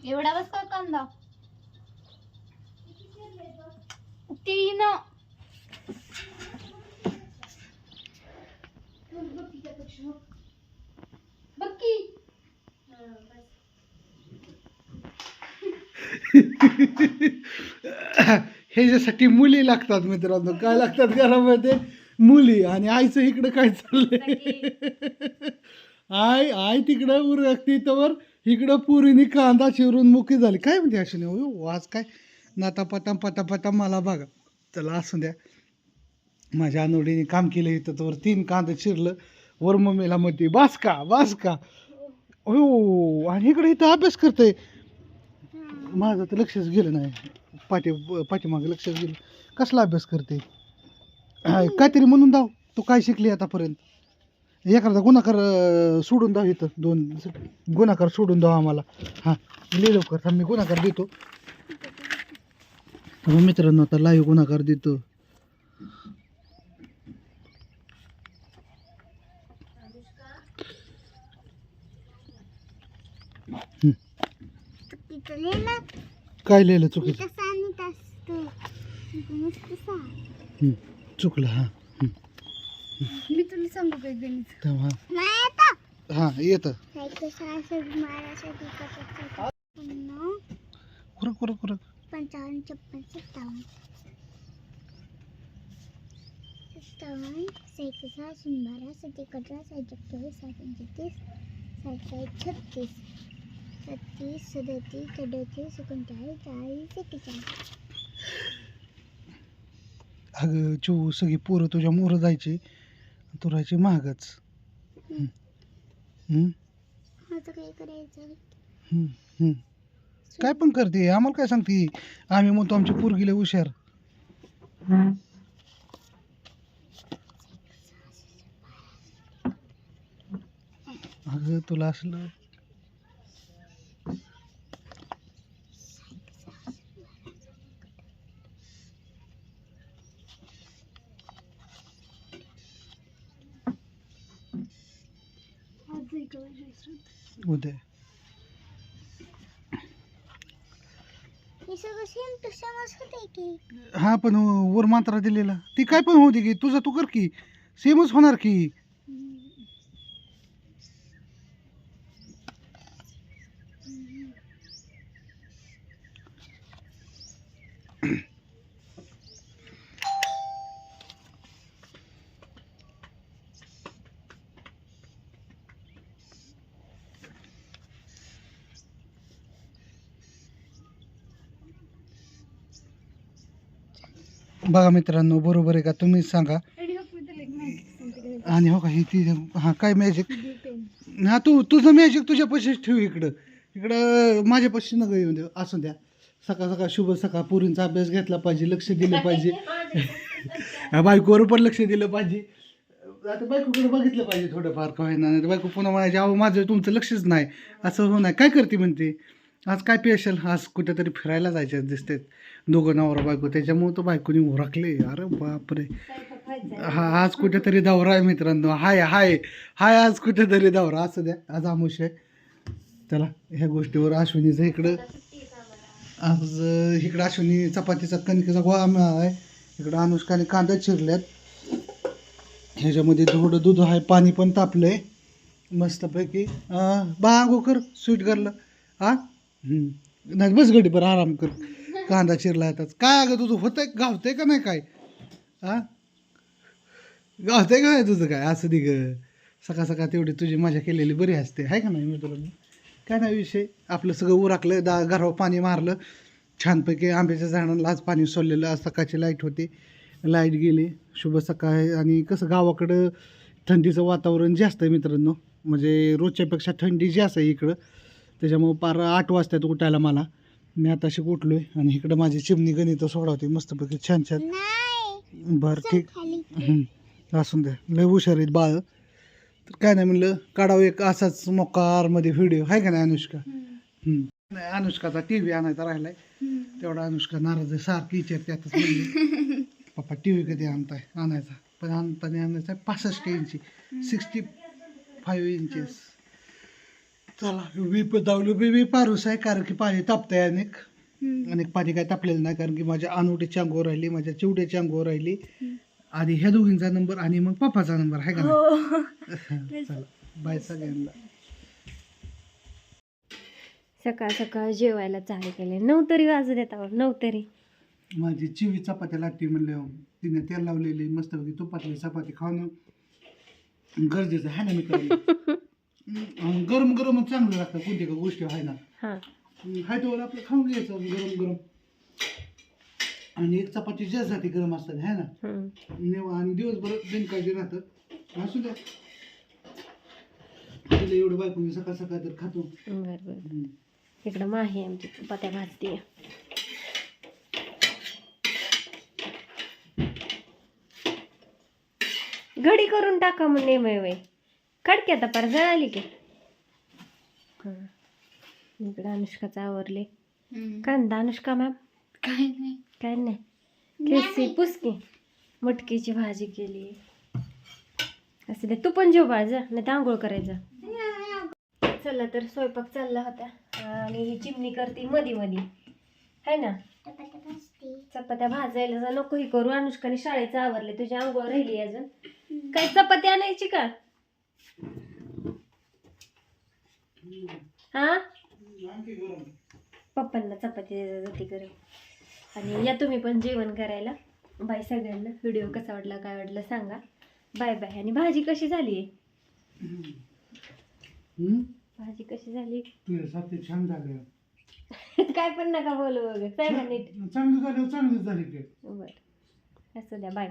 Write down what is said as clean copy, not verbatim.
एवढा बस का कांदा 3 बक्की ह्याच्यासाठी मुली लागतात मित्रांनो. काय लागतात घरामध्ये? मुली. आणि आईचं इकडं काय चाललंय? आई तिकडं उरकती तर इकडं पुरीनी कांदा चिरून मुकी झाली. काय म्हणते अशी नाही आज काय नातापटा पटापटा मला बघा. चला असू द्या. माझ्या अनुडीने काम केलं इथं तर 3 कांदा चिरलं. वर मम्मीला म्हणते बास का हो. आणि इकडे इथं अभ्यास करतोय. माझं तर लक्षच गेलं नाही. पाठीमागं लक्षच गेलं. कसला अभ्यास करते? काहीतरी म्हणून दाव. तू काय शिकली आतापर्यंत? एखादा गुन्हाकार सोडून दाव. इथं 2 गुन्हाकार सोडून दाव आम्हाला. हां लिहि लवकर. थांब मी गुन्हाकार देतो. मित्रांनो आता लाईव्ह गुन्हाकार देतो. काय लिहिलं चुकीचं? चुकलं. हां मी तुला सांगू काय गणित हां येतं. कुरक 55 56 57 57 12 17 18 19 20 21 36 37 38 39 40 41 अगं चू सगळी पोरं तुझ्या मोरं जायची. तू राहायची महागच. आता काय करायचं? काय पण करते आम्हाला काय सांगते? आम्ही म्हणतो आमची पोरगीला हुशार. अगं तुला असलं उद्या हे सगळं सेम टू सेमच होते की. हा पण वर मात्रा दिलेला ती काय पण होती की तुझं तू कर की सेमच होणार की. बघा मित्रांनो बरोबर आहे का? तुम्हीच सांगा. आणि हो का ही ती हां काय मॅजिक? हा तुझं मॅजिक तुझ्या पैसेच ठेव. इकडं माझ्या पैसे नका येऊन देऊ. असू द्या. सकाळ शुभ सकाळ पोरींचा अभ्यास घेतला पाहिजे. लक्ष दिलं पाहिजे. बायकोवर पण लक्ष दिलं पाहिजे. आता बायकोकडे बघितलं पाहिजे थोडंफार काय ना. बायको पुन्हा म्हणायचे अहो माझं तुमचं लक्षच नाही. असं हो नाही काय करते म्हणते. आज काय स्पेशल? आज कुठेतरी फिरायला जायचं दिसते दोघं नवरा बायको. त्याच्यामुळे तो बायकोनी उरकले. अरे बापरे. हा आज कुठेतरी दौरा आहे मित्रांनो. हाय आज कुठेतरी दौरा. असं द्या आज आमुष आहे. चला ह्या गोष्टीवर अश्विनीचं इकडं आज इकडं अश्विनी चपातीचा कणकेचा गोळा आहे. इकडं अनुष्काने कांदा चिरल्यात. ह्याच्यामध्ये थोडं दूध आहे. पाणी पण तापलं आहे मस्तपैकी. बा आंघोळ कर स्वीट गर्ल. नाही बस गडी बरं आराम कर. कांदा चिरला येतात. काय अगं तुझं होतंय गावतंय का नाही काय? गावतंय का नाही तुझं काय? असं दि ग सकाळ तेवढी तुझी मजा केलेली बरी असते आहे का नाही? मी तुला काय नाही विषय. आपलं सगळं उरकलं. घरावर पाणी मारलं छानपैकी. आंब्याच्या झाडांना आज पाणी सोडलेलं. आज सकाळची लाईट होती. लाईट गेली. शुभ सकाळ. आणि कसं गावाकडं थंडीचं वातावरण जास्त आहे मित्रांनो. म्हणजे रोजच्यापेक्षा थंडी जास्त आहे इकडं. त्याच्यामुळं पार 8 वाजतात उठायला मला. मी आता अशी उठलो आहे. आणि इकडं माझी चिमणी गणितं सोडवते मस्तपैकी छान. बरं ठीक असून द्या. लय हुशार आहेत बाळ. तर काय नाही म्हणलं काढावं एक असाच मोकारमध्ये व्हिडिओ आहे का नाही अनुष्का? नाही अनुष्काचा टी व्ही आणायचा राहिलाय. तेवढा अनुष्का नाराज आहे. सारखी विचारते आताच म्हणली पप्पा टी व्ही कधी आणायचा. पण आणायचा 65 इंची 65 इंचेस. चला बी पारूस आहे कारण की पाणी तापतंय अनेक अनेक पाणी काय तापलेलं नाही कारण की माझ्या अनोटीची अंगोर राहिली माझ्या चिवड्याची अंगोर राहिली आणि ह्या दोघींचा नंबर आणि मग पप्पाचा नंबर आहे का नाही? चला बाय सगळ्यांना. सकाळ सकाळ जेवायला चालू केले 9 तरी वाजू देत आहोत 9 तरी. माझी चिवी चपात्या लागते म्हणले तिने तेल लावलेली मस्तपैकी तुपातली चपाती खाणं गरजेचं आहे ना मित्रांनो. गरम गरमच चांगलं लागतं कोणती का गोष्टी आहे ना हां हाय तर आपलं खाऊन घ्यायचं गरम गरम आणि एक चपाती ज्यासाठी गरम असतात है ना आणि दिवसभर बिनकाळजी राहतं असू द्या तिला एवढं बायको सकाळ सकाळ तर खातो. बरं बरं. इकडं माही आमची चपात्या भाजते. घडी करून टाका मग नेमय वय खडकी आता पार जळाली की. इकडं अनुष्काचं आवरले. कांदा अनुष्का मॅम काय नाही. काय नाही केसी पुसकी मटकीची भाजी केली. असं दे तू पण जेव बाळजा नाही तर आंघोळ करायचं. चला तर स्वयंपाक चालला होता आणि ही चिमणी करते मधी मधी है ना. चपात्या भाजते. चपात्या भाजायला जा नको ही करू. अनुष्काने शाळेचं आवरले तुझी आंघोळ राहिली अजून. काय चपाती आणायची का हा पप्पांना चपाती जाती करे. आणि या तुम्ही पण जेवण करायला. बाय सगळ्यांना. व्हिडिओ कसा वाटला काय वाटलं सांगा. Bye bye. आणि भाजी कशी झाली भाजी कशी झाली तुझ्यासाठी छान झालं. काय पण नका बोलू वगैरे सांगा नीट. चांगली झाली चांगलीच झाली ते बरं असू द्या बाय.